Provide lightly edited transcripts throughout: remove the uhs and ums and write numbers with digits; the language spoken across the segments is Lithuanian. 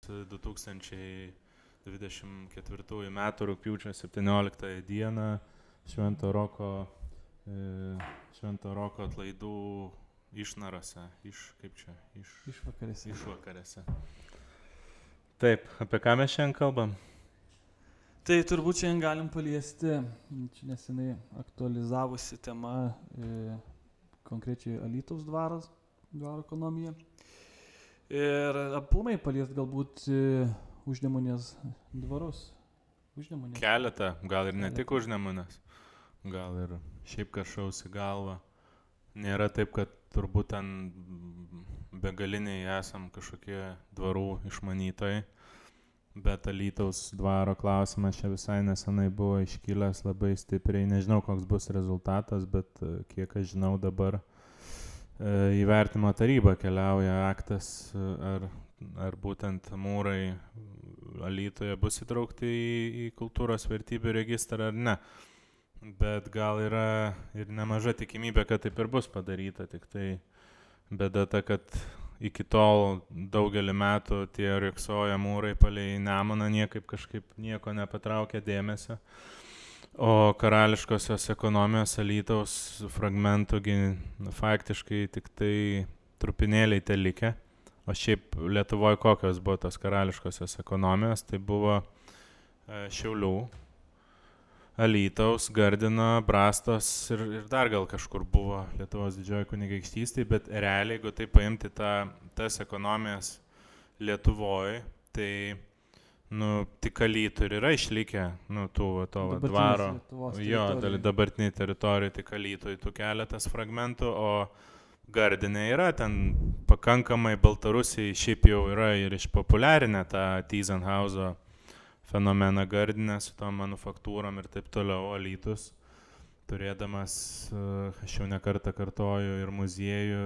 2024 metų rugpjūčio 17 dieną Švento Roko atlaidų išnarose, išvakarėse. Taip, apie ką mes šiandien kalbam? Tai turbūt šiandien galim paliesti, čia nesenai aktualizavusi tema, konkrečiai Alytaus dvaro ekonomija. Ir aplamai paliesti galbūt Užnemunės dvarus. Keletą, gal ir ne tik Užnemunės, gal ir šiaip kažkaus į galvą. Nėra taip, kad turbūt ten begaliniai esam kažkokie dvarų išmanytojai, bet Alytaus dvaro klausimas čia visai nesenai buvo iškilęs labai stipriai. Nežinau, koks bus rezultatas, bet kiek aš žinau dabar į vertinimo tarybą keliauja aktas, ar būtent mūrai Alytuje bus įtraukti į kultūros vertybių registrą ar ne. Bet gal yra ir nemaža tikimybė, kad taip ir bus padaryta, tik tai bėda ta, kad iki tol daugelį metų tie rieksoja mūrai palei Nemuną kažkaip nieko nepatraukė dėmesio. O karališkosios ekonomijos Alytaus fragmentų faktiškai tik tai trupinėliai te likę. O šiaip Lietuvoje kokios buvo tos karališkosios ekonomijos, tai buvo Šiaulių, Alytaus, Gardino, Brastos ir dar gal kažkur buvo Lietuvos didžioji kunigaikštystė, bet realiai, jeigu tai paimti tas ekonomijas Lietuvoje, tai tik Alytų ir yra išlikę to dvaro, dabartiniai teritorijai, tik Alytui tų keletas fragmentų, o Gardine yra ten pakankamai Baltarusijai šiaip jau yra ir išpopuliarinę tą Tyzenhauzo fenomeną Gardine su tom manufaktūrom ir taip toliau. Alytus, turėdamas, aš jau nekartą kartoju, ir muziejų,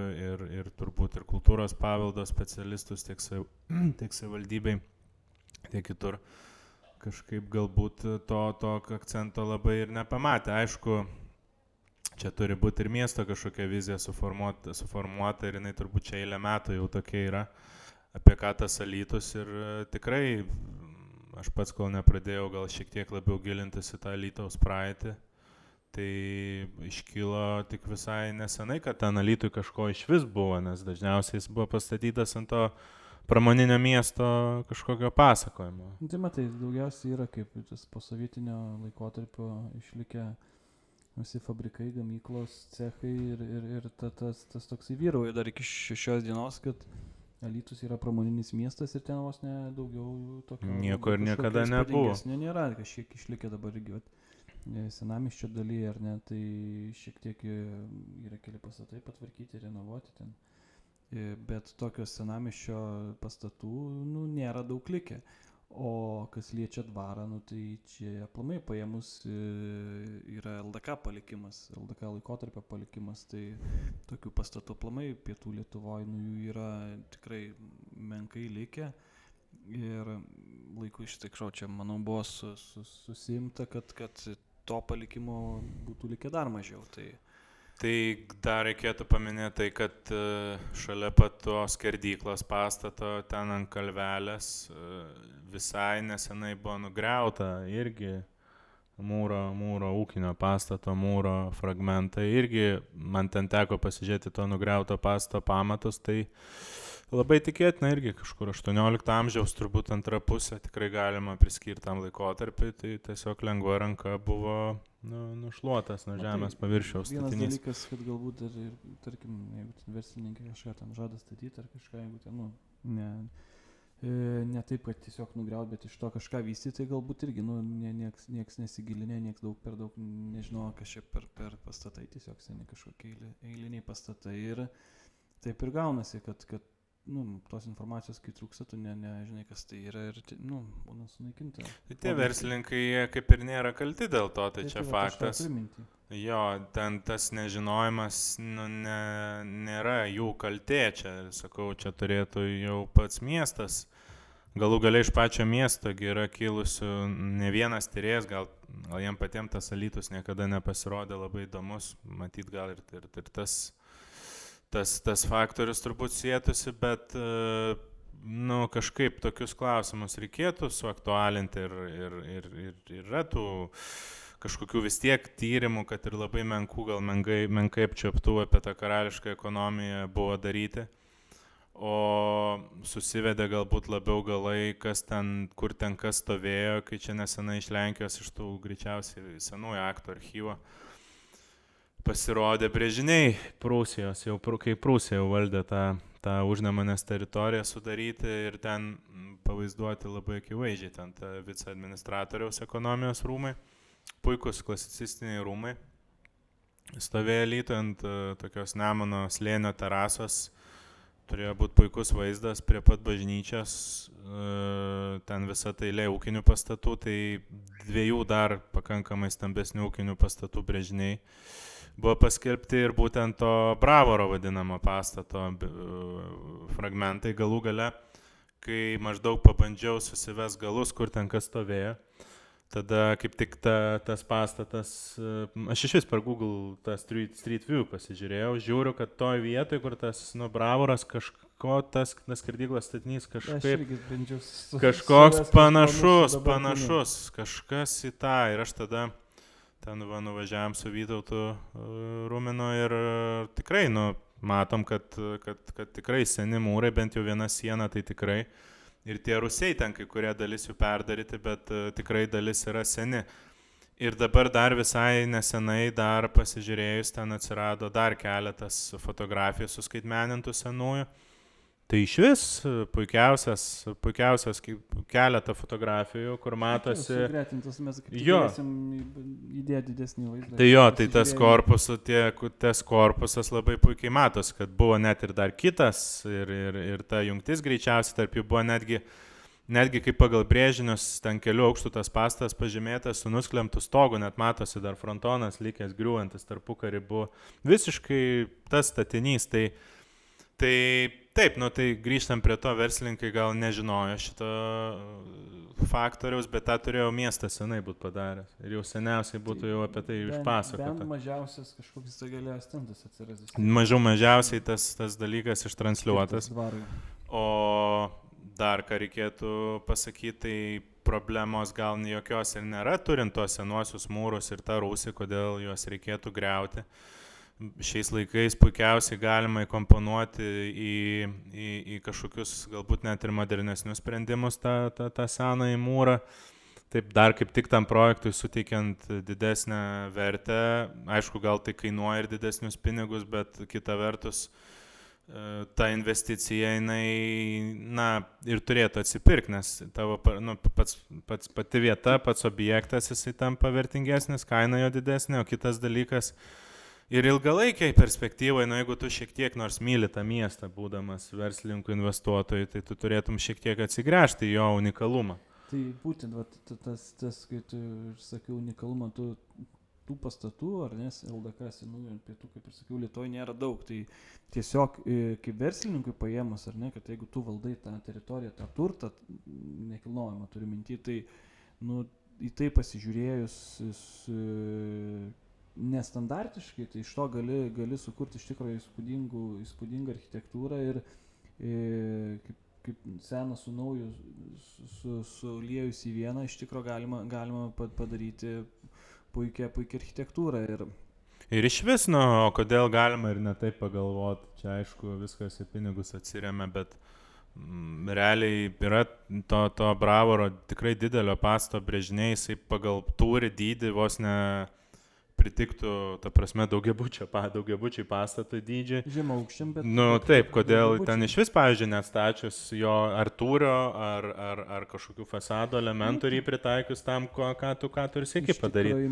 ir turbūt ir kultūros paveldo specialistus tiek savivaldybei, tiek kitur, kažkaip galbūt to akcento labai ir nepamatė. Aišku, čia turi būti ir miesto kažkokia vizija suformuota ir jinai turbūt čia eilę metų jau tokia yra, apie ką tas Alytus. Ir tikrai, aš pats kol nepradėjau gal šiek tiek labiau gilintis į tą Alytaus praeitį, tai iškilo tik visai nesenai, kad ten Alytui kažko išvis buvo, nes dažniausiai jis buvo pastatytas ant to pramoninio miesto kažkokio pasakojimo. Tai matai, daugiausiai yra kaip tas posovietinio laikotarpio išlikę visi fabrikai, gamyklos, cechai ir tas toksai vyrauja dar iki šios dienos, kad Alytus yra pramoninis miestas ir ten vos ne daugiau tokio... Nieko ir niekada nebuvo. Nėra, kažkiek išlikę dabar irgi, senamiesčio dalyje, ar ne, tai šiek tiek yra keli pastatai patvarkyti, renovuoti ten. Bet tokios senamiesčio pastatų nėra daug likę. O kas liečia dvarą, tai čia aplamai paėmus yra LDK palikimas, LDK laikotarpio palikimas, tai tokių pastatų aplamai pietų Lietuvoje jų yra tikrai menkai likę. Ir laiku iš tikrųjų čia, manau, buvo susiimta, kad to palikimo būtų likę dar mažiau. Tai dar reikėtų paminėti tai, kad šalia pat to skerdyklos pastato ten ant kalvelės visai nesenai buvo nugriauta irgi mūro ūkinio pastato, mūro fragmentai. Irgi man ten teko pasižiūrėti to nugriauto pastato pamatus, tai labai tikėtina irgi kažkur 18 amžiaus, turbūt antra pusė, tikrai galima priskirtam laikotarpiui, tai tiesiog lengva ranka buvo nušluotas nuo žemės paviršiaus statinys. Vienas dalykas, kad galbūt ir tarkim, jeigu verslininkai kažką ten žada statyti ar kažką, jeigu ten, ne taip, kad tiesiog nugriaut, bet iš to kažką vystyti, tai galbūt irgi, nieks nesigilinė, nieks per daug nežino, kas čia per pastatai, tiesiog seni kažkokie eiliniai pastatai ir taip ir gaunasi, kad tos informacijos, kai trūksta, tu nežinai, kas tai yra ir, būna sunaikinta. Tai tie verslininkai, jie kaip ir nėra kalti dėl to, tai čia faktas. Jo, ten tas nežinojimas nėra jų kaltė, čia, sakau, čia turėtų jau pats miestas. Galų galiai iš pačio miesto yra kilusių ne vienas tyrėjas, gal jiem patiems tas Alytus niekada nepasirodė labai įdomus, matyt gal ir tas faktorius turbūt sietųsi, bet kažkaip tokius klausimus reikėtų suaktualinti ir yra tų kažkokių vis tiek tyrimų, kad ir labai gal menkai apčioptų apie tą karališką ekonomiją buvo daryti. O susivedė galbūt labiau galai, kur ten kas stovėjo, kai čia nesenai iš Lenkijos, iš tų greičiausiai senųjų aktų archyvo pasirodė brėžiniai Prūsijos, kai Prūsija jau valdė tą užnemunės teritoriją sudaryti ir ten pavaizduoti labai akivaizdžiai, ten ta viceadministratoriaus ekonomijos rūmai, puikus klasicistiniai rūmai, stovėjo Alytuje ant tokios Nemuno slėnio terasos, turėjo būti puikus vaizdas prie pat bažnyčios, ten visa tai eilė ūkinių pastatų, tai 2 dar pakankamai stambesnių ūkinių pastatų brėžiniai buvo paskelbti ir būtent to Bravoro vadinamo pastato fragmentai galų gale, kai maždaug pabandžiau susivest galus, kur ten kas stovėjo. Tada kaip tik tas pastatas, aš iš vis per Google tą Street View pasižiūrėjau, žiūriu, kad toj vietoj, kur tas Bravoras tas skerdyklos statinys kažkoks panašus, kažkas į tą. Ir aš tada ten nuvažiavam su Vytautu Ruminu ir tikrai, matom, kad tikrai seni mūrai, bent jau viena siena, tai tikrai. Ir tie rūsiai ten kai kurie dalis jų perdaryti, bet tikrai dalis yra seni. Ir dabar dar visai nesenai, dar pasižiūrėjus, ten atsirado dar keletas fotografijų suskaitmenintų senųjų. Tai iš vis puikiausias keletą fotografijų, kur matosi... Sugretintas, mes galėsim įdėti didesnį vaizdą. Tai tai tas korpusas labai puikiai matosi, kad buvo net ir dar kitas ir ta jungtis greičiausiai tarp jų buvo netgi kaip pagal brėžinius, ten kelių aukštų tas pastatas pažymėtas su nusklemtų stogu, net matosi dar frontonas likęs griūvantis tarpukarį buvo visiškai tas statinys. Tai taip, tai grįžtam prie to, verslininkai gal nežinojo šito faktoriaus, bet tą turėjo miestas senai būti padaręs. Ir jau seniausiai būtų jau apie tai išpasakota. Bent mažiausias kažkoks galėjo stendas atsirasti. Mažiausiai tas dalykas ištransliuotas. O dar ką reikėtų pasakyti, tai problemos gal jokios ir nėra, turint tuos senuosius mūrus ir tą rūsį, kodėl juos reikėtų griauti. Šiais laikais puikiausiai galima įkomponuoti į kažkokius galbūt net ir modernesnius sprendimus tą senąjį mūrą. Taip dar kaip tik tam projektui suteikiant didesnę vertę, aišku, gal tai kainuoja ir didesnius pinigus, bet kita vertus ta investicija jinai ir turėtų atsipirkti, nes tavo pati vieta, pats objektas jisai tampa vertingesnis, kaina jo didesnė, o kitas dalykas ir ilgalaikiai perspektyvai, jeigu tu šiek tiek nors myli tą miestą, būdamas verslininkų investuotojų, tai tu turėtum šiek tiek atsigręžti jo unikalumą. Tai būtent tas kai tu sakiau unikalumą, tų pastatų, ar nes, LDK senųjų pietų, kaip ir sakiau, Lietuvoje nėra daug. Tai tiesiog kaip verslininkui paėmus, ar ne, kad jeigu tu valdai tą teritoriją, tą turtą, nekilnojamą turiu minty, tai į tai pasižiūrėjus nestandartiškai, tai iš to gali sukurti iš tikrųjų įspūdingą architektūrą ir kaip seną su nauju suliejus į vieną, iš tikrųjų galima padaryti puikią architektūrą. Ir iš vis, o kodėl galima ir ne taip pagalvoti, čia aišku viskas į pinigus atsiremia, bet realiai yra to Bravoro tikrai didelio pastato brėžiniai, jisai pagal tūrį dydį vos ne pritiktų, ta prasme, daugiabučiai pastato dydžiai. Žemaukščiam, bet... Taip, kodėl ten iš vis, pavyzdžiui, neatstačius jo ar tūrio, ar kažkokių fasado elementų ir jį pritaikius tam, ką tu ir sieki padaryti. Iš tikrųjų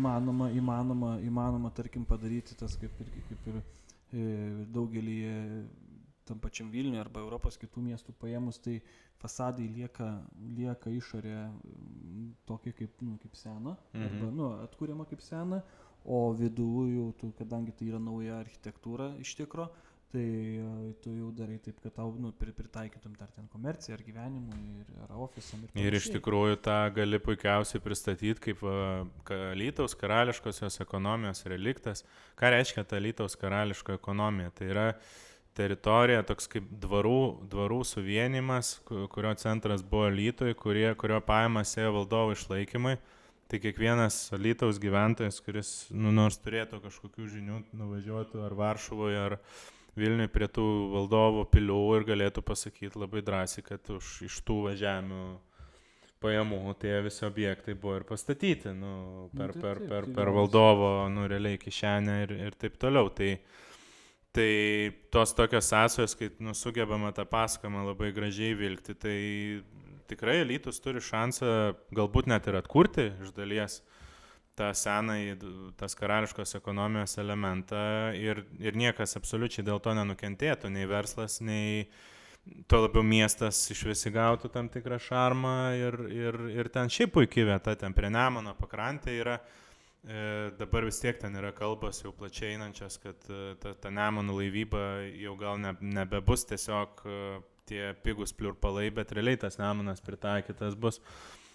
įmanoma, tarkim, padaryti tas kaip ir daugelį tam pačiam Vilniuje arba Europos kitų miestų paėmus, tai fasadai lieka išorė tokia kaip sena, arba atkuriama kaip sena, o viduje, kadangi tai yra nauja architektūra iš tikro, tai tu jau darai taip, kad tau pritaikytum dar ten komerciją, ar gyvenimui, ar ofisam. Ir iš tikrųjų tą gali puikiausiai pristatyti kaip Alytaus karališkosios ekonomijos reliktas. Ką reiškia ta Alytaus karališka ekonomija? Tai yra teritorija, toks kaip dvarų suvienimas, kurio centras buvo Alytuje, kurio pajamas ėjo valdovo išlaikymui. Tai kiekvienas Alytaus gyventojas, kuris nors turėtų kažkokių žinių, nuvažiuotų ar Varšuvoje, ar Vilniuje prie tų valdovo pilių ir galėtų pasakyti labai drąsiai, kad iš tų žemių pajamų tie visi objektai buvo ir pastatyti per valdovo realiai kišenę ir taip toliau. Tai tos tokios sąsajos, kai sugebama tą pasakojimą labai gražiai vilkti, tai tikrai Alytus turi šansą galbūt net ir atkurti iš dalies tą senąjį, tas karališkos ekonomijos elementą ir niekas absoliučiai dėl to nenukentėtų, nei verslas, nei tuo labiau miestas išvis įgautų tam tikrą šarmą ir ten šiaip puikiai vieta, ten prie Nemuno pakrantė yra, dabar vis tiek ten yra kalbos jau plačiai einančios, kad ta Nemuno laivyba jau gal nebebus tiesiog tie pigus pliurpalai, bet realiai tas Nemunas pritaikytas bus.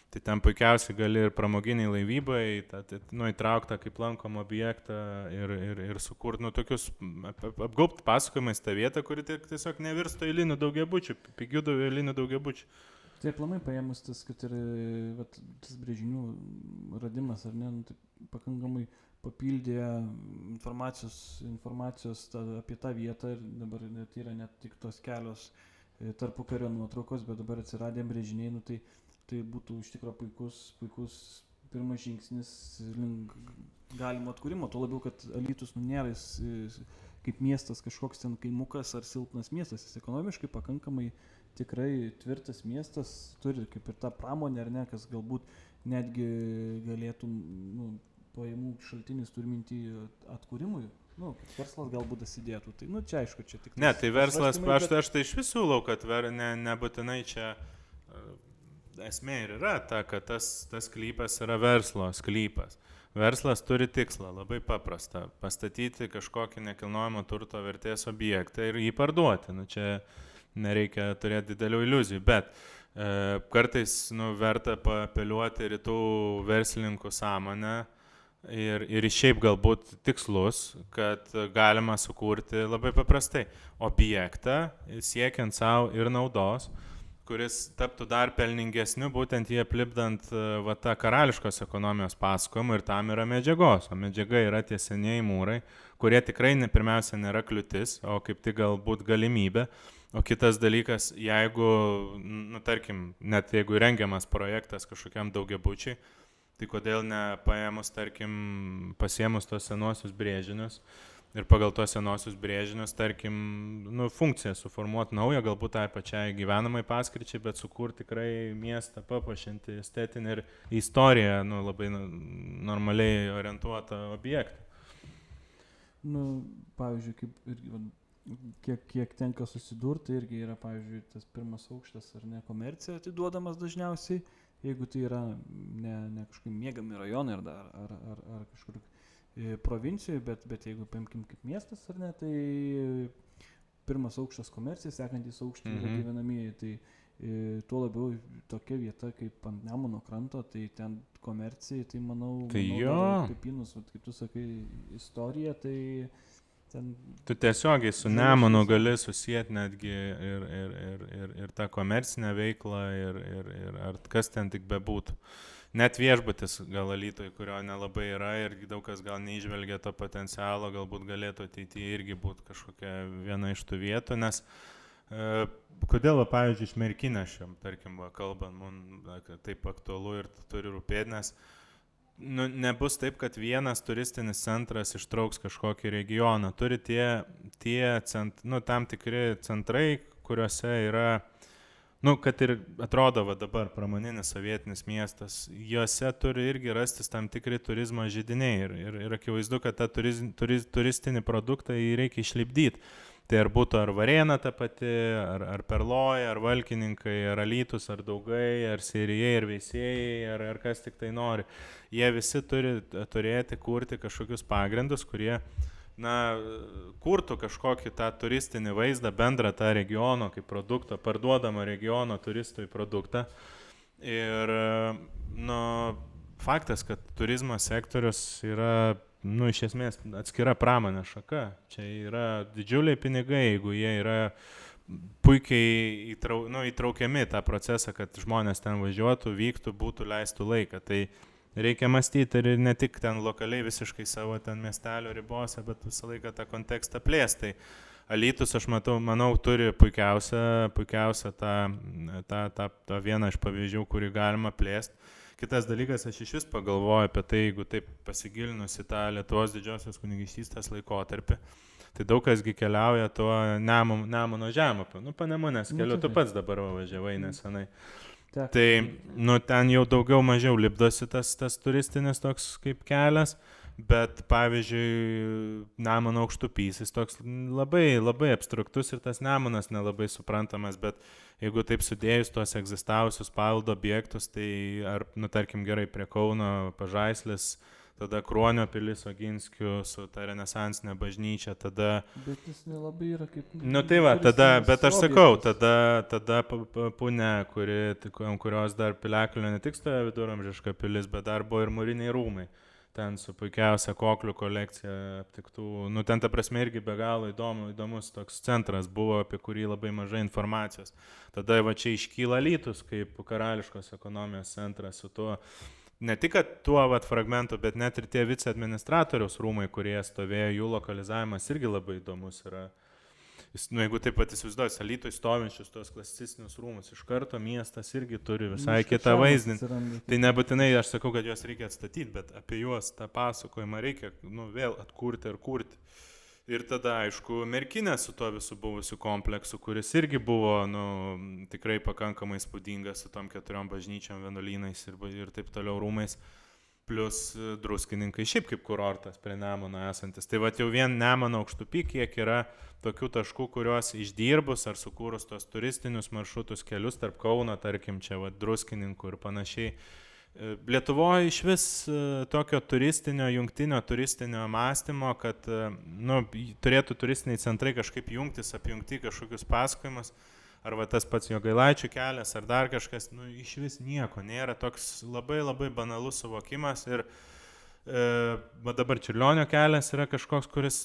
Tai ten puikiausiai gali ir pramoginiai laivybai įtrauktą kaip lankomą objektą ir sukurti tokius apgaubti pasakojimais tą vietą, kuri tiesiog nevirsto eilinių daugiabučių, pigių eilinių daugiabučių. Tai aplamai paėmus tas, kad ir tas brėžinių radimas, ar ne, tai pakankamai papildė informacijos apie tą vietą ir dabar net yra net tik tos kelios tarpukario nuotraukos, bet dabar atsiradė brėžiniai, tai būtų iš tikrųjų puikus pirmas žingsnis link galimo atkūrimo, tuo labiau, kad Alytus nėra kaip miestas kažkoks ten kaimukas ar silpnas miestas, jis ekonomiškai pakankamai tikrai tvirtas miestas, turi kaip ir tą pramonę, ar ne, kas galbūt netgi galėtų pajamų šaltinis turi mintį atkūrimui. Verslas galbūt dasidėtų, tai čia aišku, čia tik... Ne, tai verslas, aš tai iš visų siūlau, kad nebūtinai čia esmė ir yra ta, kad tas sklypas yra verslo sklypas. Verslas turi tikslą, labai paprasta, pastatyti kažkokį nekilnojamo turto vertės objektą ir jį parduoti. Čia nereikia turėti didelių iliuzijų, bet kartais verta paapeliuoti rytų verslininkų sąmonę ir šiaip galbūt tikslus, kad galima sukurti labai paprastai objektą, siekiant savo ir naudos, kuris taptų dar pelningesniu, būtent jį aplipdant tą karališkos ekonomijos pasakojimą ir tam yra medžiagos. O medžiaga yra tie senieji mūrai, kurie tikrai pirmiausia nėra kliūtis, o kaip tik galbūt galimybė. O kitas dalykas, jeigu, tarkim, net jeigu rengiamas projektas kažkokiam daugiabučiai, tai kodėl nepaėmus, tarkim, pasiėmus tos senosius brėžinius ir pagal tos senosius brėžinius, tarkim, funkciją suformuoti naują, galbūt tai pačiai gyvenamai paskirčiai, bet sukurti tikrai miestą papuošiantį estetinį ir istoriją, labai normaliai orientuotą objektą. Pavyzdžiui, kiek tenka susidurti, irgi yra, pavyzdžiui, tas pirmas aukštas ar ne komercija atiduodamas dažniausiai, jeigu tai yra ne kažkokie mėgami rajonai ar kažkur provincijoje, bet jeigu paimkim kaip miestas ar ne, tai pirmas aukštas komercija, sekantis aukštai yra gyvenamieji, tai tuo labiau tokia vieta kaip ant Nemuno kranto, tai ten komercijai, tai manau pepinus, kaip tu sakai, istorija, tai ten... Tu tiesiogiai su Nemunu gali susijęti netgi ir tą komercinę veiklą ir ar kas ten tik bebūtų. Net viešbutis gal Alytuje, kurio nelabai yra ir daug kas gal neižvelgia to potencialo, galbūt galėtų ateityje irgi būti kažkokia viena iš tų vietų, nes kodėl, pavyzdžiui, iš Merkinės, tarkim, kalbant, taip aktualu ir turi rūpėti, nes nebus taip, kad vienas turistinis centras ištrauks kažkokį regioną. Turi tam tikri centrai, kuriuose yra, kad ir atrodo dabar pramoninis sovietinis miestas, juose turi irgi rastis tam tikri turizmo židiniai ir akivaizdu, kad tą turistinį produktą jį reikia išlipdyti. Tai ar būtų ar Varėna ta pati, ar Perloja, ar Valkininkai, ar Alytus, ar Daugai, ar Seirijai, ar Veisiejai, ar kas tik tai nori. Jie visi turi turėti, kurti kažkokius pagrindus, kurie kurtų kažkokį tą turistinį vaizdą, bendrą tą regiono kaip produktą, parduodamą regiono turistui produktą. Ir faktas, kad turizmo sektorius yra iš esmės atskira pramonė šaka. Čia yra didžiuliai pinigai, jeigu jie yra puikiai įtraukiami tą procesą, kad žmonės ten važiuotų, vyktų, būtų, leistų laiką. Tai reikia mąstyti ir ne tik ten lokaliai visiškai savo ten miestelio ribose, bet visą laiką tą kontekstą plėsti. Tai Alytus, aš manau, turi puikiausią tą vieną iš pavyzdžių, kurį galima plėsti. Kitas dalykas, aš iš vis pagalvoju apie tai, jeigu taip pasigilinus į tą Lietuvos didžiosios kunigaikštystės laikotarpį, tai daug kasgi keliauja tuo Nemuno žemupio. Panemunės keliu, tu pats dabar važiavai nesenai. Tai, ten jau daugiau mažiau lipdosi tas turistinis toks kaip kelias, bet pavyzdžiui, Nemuno aukštupys, jis toks labai, labai abstraktus ir tas Nemunas nelabai suprantamas, bet jeigu taip sudėjus tuos egzistavusius paveldo objektus, tai ar, tarkim, gerai prie Kauno Pažaislis, tada Kruonio pilis Oginskių su ta renesansinė bažnyčia, tada... Bet jis nelabai yra kaip... Tai va, tada, bet aš sakau, tada Pune, kurios dar Piliakalnio ne tik stovėjo viduramžiška pilis, bet dar buvo ir mūriniai rūmai. Ten su puikiausia koklių kolekcija aptiktų, ten ta prasme irgi be galo įdomus toks centras buvo, apie kurį labai mažai informacijos. Tada va čia iškyla Alytus kaip karališkos ekonomijos centras su tuo, ne tik tuo fragmentu, bet net ir tie viceadministratoriaus rūmai, kurie stovėjo, jų lokalizavimas irgi labai įdomus yra. Jeigu taip pat įsivaizduoju, Alytuje stovinčius tos klasicinius rūmus, iš karto miestas irgi turi visai kitą vaizdinį. Tai nebūtinai aš sakau, kad juos reikia atstatyti, bet apie juos tą pasakojimą reikia vėl atkurti ir kurti. Ir tada, aišku, Merkinė su tuo visų buvusiu kompleksu, kuris irgi buvo tikrai pakankamai spūdingas su tom 4 bažnyčiom, vienuolynais ir taip toliau rūmais. Plus Druskininkai šiaip kaip kurortas prie Nemuno esantis. Tai va jau vien Nemuno aukštupy, kiek yra tokių taškų, kuriuos išdirbus ar sukūrus tos turistinius maršrutus, kelius tarp Kauno, tarkim, čia Druskininkų ir panašiai. Lietuvoje iš vis tokio jungtinio turistinio mąstymo, kad turėtų turistiniai centrai kažkaip jungtis, apjungti kažkokius pasakojimus, ar tas pats Jogailaičių kelias, ar dar kažkas, iš vis nieko nėra, toks labai labai banalus suvokimas ir dabar Čiurlionio kelias yra kažkoks, kuris,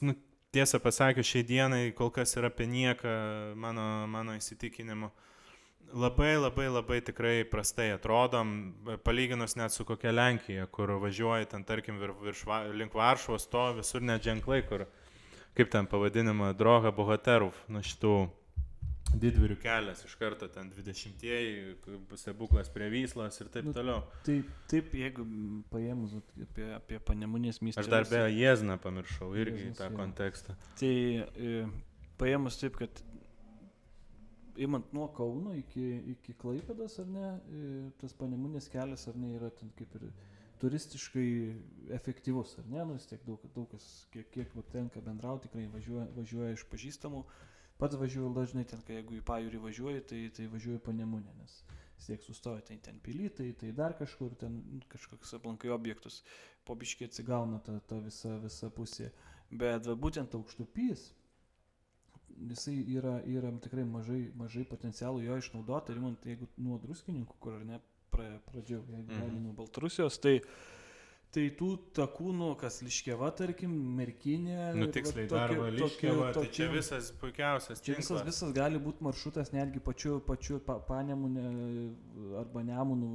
tiesą pasakius, šiai dienai kol kas yra apie nieką mano įsitikinimu. Labai labai labai tikrai prastai atrodom, palyginus net su kokia Lenkija, kur važiuoji ten, tarkim, link Varšuvos, to visur net ženklai, kur, kaip ten pavadinama, Droha Bohaterov, šitų didvyrių kelias iš karto ten 20-ieji, stebuklas prie Vyslos ir taip toliau. Taip, jeigu paėmus apie Panemunės miestelį. Aš dar be Jiezną pamiršau irgi tą kontekstą. Tai paėmus taip, kad imant nuo Kauno iki Klaipėdos, ar ne, tas Panemunės kelias, ar ne, yra ten kaip ir turistiškai efektyvus, ar ne, vis tiek daug kas, kiek tenka bendrauti, tikrai važiuoja iš pažįstamų. Pats važiuoju dažnai ten, kai jeigu į Pajūrį važiuoju, tai važiuoju Panemunę, nes vis tiek sustoja ten Pily, tai dar kažkur, ten kažkoks aplankai objektus, po biškį atsigauna ta visa pusė. Bet būtent aukštupys, jisai yra tikrai mažai potencialų jo išnaudoti, ir jeigu nuo Druskininkų, kur ar ne pradžiau, jeigu nuo Baltarusijos, tai tų takų, kas Liškiava, tarkim, Merkinė... Tiksliai darbo Liškiava, tai čia visas puikiausias tinklas. Visas gali būti maršrutas, netgi pačiu Panemunė arba Nemunų,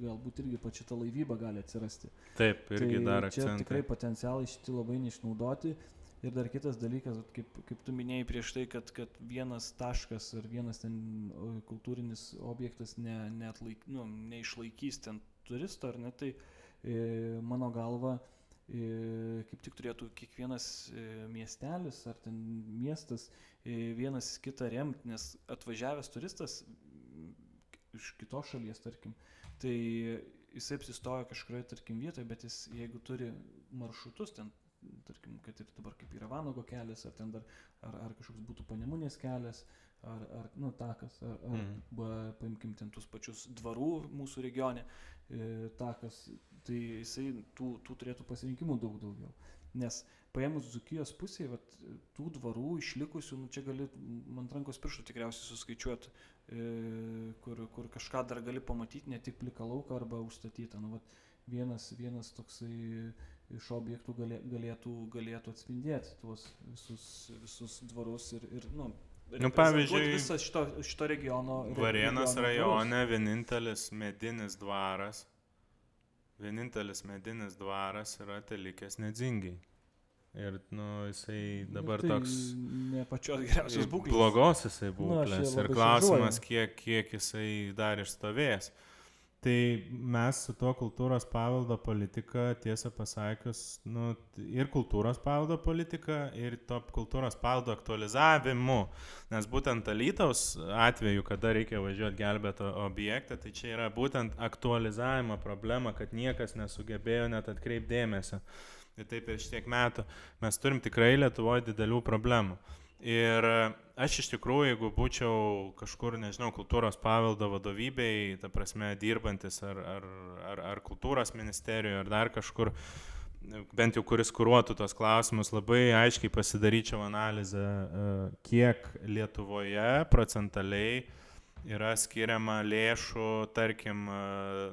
galbūt irgi pačia ta laivyba gali atsirasti. Taip, irgi dar akcentai. Čia tikrai potencialai šitie labai neišnaudoti. Ir dar kitas dalykas, kaip tu minėjai prieš tai, kad vienas taškas ar vienas ten kultūrinis objektas neišlaikys ten turisto, ar ne, tai mano galva, kaip tik turėtų kiekvienas miestelis ar ten miestas vienas kitą remti, nes atvažiavęs turistas iš kitos šalies, tarkim, tai jisai apsistoja kažkurioje, tarkim, vietoje, bet jis, jeigu turi maršrutus ten, tarkim, kad ir dabar kaip yra Vanago kelias, ar ten dar, ar kažkoks būtų Panemunės kelias, ar takas, ar paimkim ten tus pačius dvarų mūsų regione takas, tai jisai tų turėtų pasirinkimų daug daugiau. Nes paėmus Dzūkijos pusėje, tų dvarų išlikusių, čia gali ant rankos pirštų tikriausiai suskaičiuoti, kur kažką dar gali pamatyti, ne tik plika lauką arba užstatytą. Vienas toksai iš objektų galėtų atspindėti tuos visus dvarus ir pavyzdžiui, visą šito regiono. Varėnos rajone vienintelis medinis dvaras yra telikęs Nedzingiai. Ir, jisai dabar tai toks ne pačios geriausios būklės. Blogos jisai aš būklės. čia Ir labai klausimas, kiek jisai dar išstovės. Tai mes su tuo kultūros paveldo politika, tiesą pasakius, ir kultūros paveldo politika, ir to kultūros paveldo aktualizavimu. Nes būtent Alytaus atveju, kada reikia važiuoti gelbėti objektą, tai čia yra būtent aktualizavimo problema, kad niekas nesugebėjo net atkreipti dėmesio. Ir taip ir šitiek metų mes turim tikrai Lietuvoje didelių problemų. Ir aš iš tikrųjų, jeigu būčiau kažkur, nežinau, kultūros paveldo vadovybėj, ta prasme, dirbantis ar kultūros ministerijoje, ar dar kažkur, bent jau kuris kuruotų tos klausimus, labai aiškiai pasidaryčiau analizę, kiek Lietuvoje procentaliai yra skiriama lėšų, tarkim,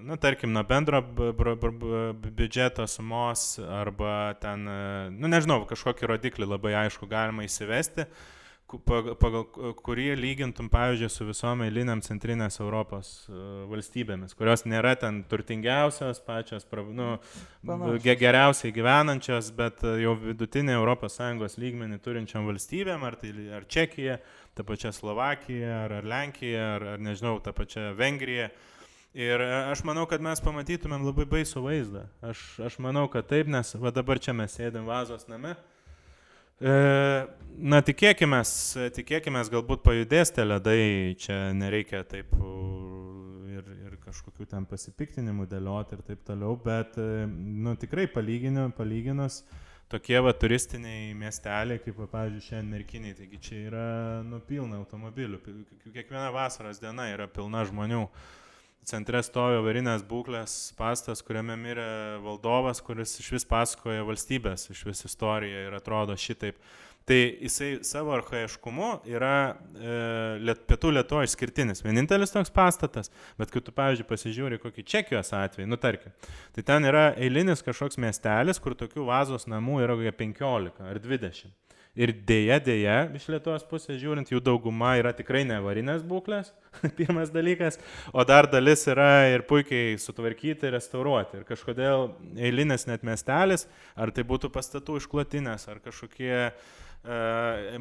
nuo bendro biudžeto sumos arba ten, nežinau, kažkokį rodiklį labai aišku galima įsivesti, pagal kurį lygintum, pavyzdžiui, su visom eiliniam centrinės Europos valstybėmis, kurios nėra ten turtingiausios, pačios geriausiai gyvenančios, bet jau vidutinė ES lygmenį turinčiam valstybėm, ar Čekija, ta pačia Slovakija, ar Lenkija, ar nežinau, ta pačia Vengrija. Ir aš manau, kad mes pamatytumėm labai baisų vaizdą. Aš manau, kad taip, nes dabar čia mes sėdėm Vazos name. Tikėkimės, galbūt pajudės tie ledai, čia nereikia taip ir kažkokių ten pasipiktinimų dėlioti ir taip toliau, bet tikrai palyginus tokie turistiniai miesteliai, kaip, pavyzdžiui, šiandien Merkiniai, taigi čia yra pilna automobilių, kiekviena vasaros diena yra pilna žmonių. Centre stovi avarinės būklės pastas, kuriame mirė valdovas, kuris iš vis pasakoja valstybės, iš vis istoriją ir atrodo šitaip. Tai jisai savo archaiškumu yra pietų Lietuvoje išskirtinis. Vienintelis toks pastatas, bet kai tu, pavyzdžiui, pasižiūri kokį Čekijos atvejį, tarkim, tai ten yra eilinis kažkoks miestelis, kur tokių Vazos namų yra kokie 15 ar 20. Ir dėja, iš Lietuvos pusės žiūrint, jų dauguma yra tikrai neavarinės būklės, pirmas dalykas, o dar dalis yra ir puikiai sutvarkyti ir restauruoti. Ir kažkodėl eilinis net miestelis, ar tai būtų pastatų išklotinės, ar kažkokie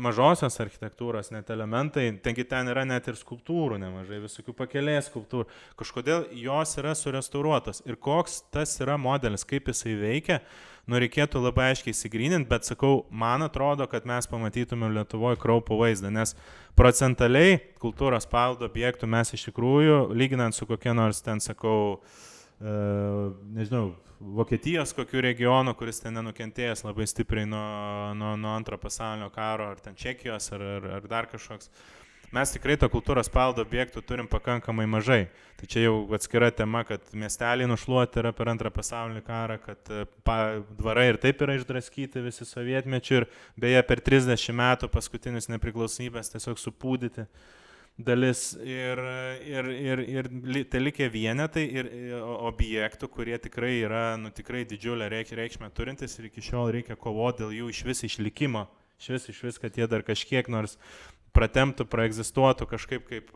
mažosios architektūros net elementai, tengi ten yra net ir skulptūrų nemažai, visokių pakelės skulptūrų, kažkodėl jos yra surestauruotos. Ir koks tas yra modelis, kaip jisai veikia, reikėtų labai aiškiai įsigryninti, bet sakau, man atrodo, kad mes pamatytumėm Lietuvoje kraupų vaizdą, nes procentaliai kultūros paveldo objektų mes iš tikrųjų, lyginant su kokie nors ten, sakau, nežinau, Vokietijos kokių regionų, kuris ten nenukentėjęs labai stipriai nuo antro pasaulinio karo, ar ten Čekijos, ar dar kažkoks. Mes tikrai to kultūros paveldo objektų turim pakankamai mažai. Tai čia jau atskira tema, kad miesteliai nušluoti yra per antrą pasaulinį karą, kad dvarai ir taip yra išdraskyti visi sovietmečių ir beje per 30 metų paskutinis nepriklausomybės tiesiog supūdyti dalis ir tai likę vienetai ir objektų, kurie tikrai yra tikrai didžiulę reikšmę turintis ir iki šiol reikia kovoti dėl jų išvis išlikimo, išvis, kad jie dar kažkiek nors pratemptų, praegzistuotų kažkaip kaip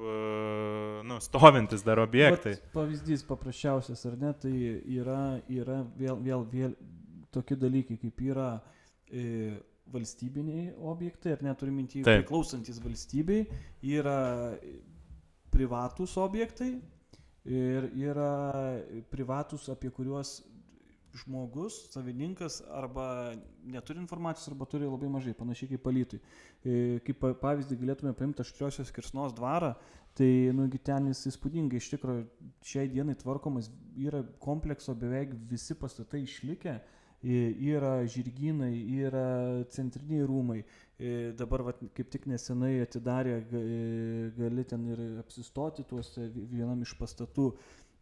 stovintis dar objektai. Pavyzdys paprasčiausias, ar ne, tai yra vėl tokie dalykai, kaip yra valstybiniai objektai, ar neturim minti priklausantis valstybei, yra privatus objektai ir yra privatus, apie kuriuos žmogus, savininkas arba neturi informacijos, arba turi labai mažai, panašiai kaip Alytui. Kaip pavyzdį galėtume paimti Aštriosios Kirsnos dvarą, tai ten jis įspūdingai iš tikrųjų šiai dienai tvarkomas, yra komplekso beveik visi pastatai išlikę, yra žirgynai, yra centriniai rūmai, dabar kaip tik nesenai atidarė, gali ten ir apsistoti tuose vienam iš pastatų.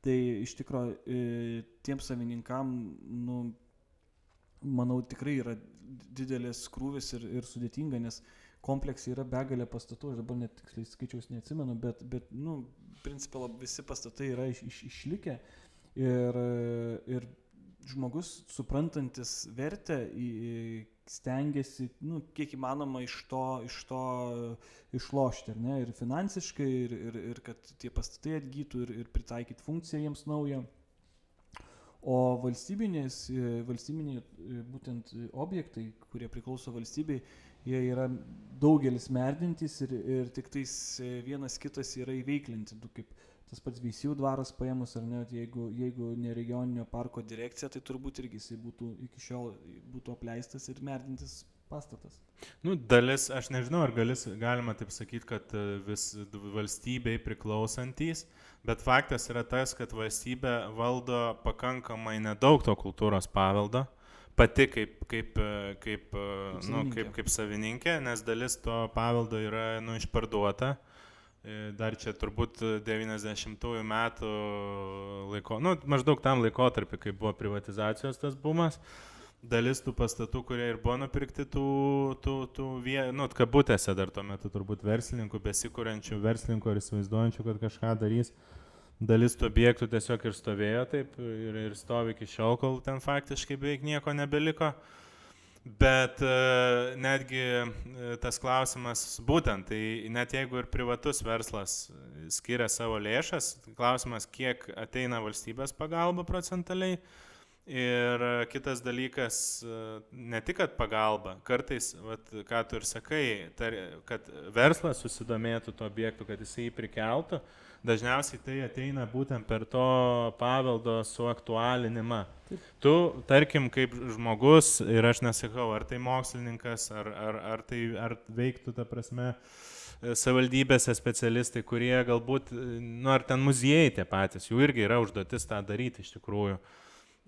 Tai iš tikrųjų tiems savininkam, manau, tikrai yra didelis krūvis ir sudėtinga, nes kompleksai yra begalė pastatų, aš dabar net tiksliai skaičiaus neatsimenu, bet principė visi pastatai yra išlikę ir žmogus suprantantis vertę stengiasi, kiek įmanoma iš to išlošti, ar ne, ir finansiškai, ir kad tie pastatai atgytų, ir pritaikyti funkciją jiems naują. O valstybiniai būtent objektai, kurie priklauso valstybei, jie yra daugelis merdintys ir tik tais vienas kitas yra įveiklinti, kaip tas pats Veisiejų dvaras paėmus, ar ne, jeigu ne regioninio parko direkcija, tai turbūt irgi jisai būtų iki šiol būtų apleistas ir merdintis pastatas. Dalis, aš nežinau, ar galima taip sakyti, kad vis valstybei priklausantys, bet faktas yra tas, kad valstybė valdo pakankamai nedaug to kultūros paveldo, pati kaip savininkė, nes dalis to paveldo yra išparduota. Dar čia turbūt 90-ųjų metų maždaug tam laikotarpį, kai buvo privatizacijos tas bumas, dalis tų pastatų, kurie ir buvo nupirkti kabutėse dar tuo metu turbūt verslininkų, besikūrenčių verslininkų ir įsivaizduojančių, kad kažką darys, dalis tų objektų tiesiog ir stovėjo taip ir stovi iki šiol, kol ten faktiškai beveik nieko nebeliko. Bet netgi tas klausimas būtent, tai net jeigu ir privatus verslas skiria savo lėšas, klausimas, kiek ateina valstybės pagalba procentaliai. Ir kitas dalykas, ne tik kad pagalba, kartais, ką tu ir sakai, kad verslas susidomėtų to objektų, kad jisai jį prikeltų, dažniausiai tai ateina būtent per to paveldo suaktualinimą. Taip. Tu, tarkim, kaip žmogus, ir aš nesakau, ar tai mokslininkas, ar veiktų, ta prasme, savivaldybėse specialistai, kurie galbūt, ar ten muziejai tie patys, jų irgi yra užduotis tą daryti iš tikrųjų.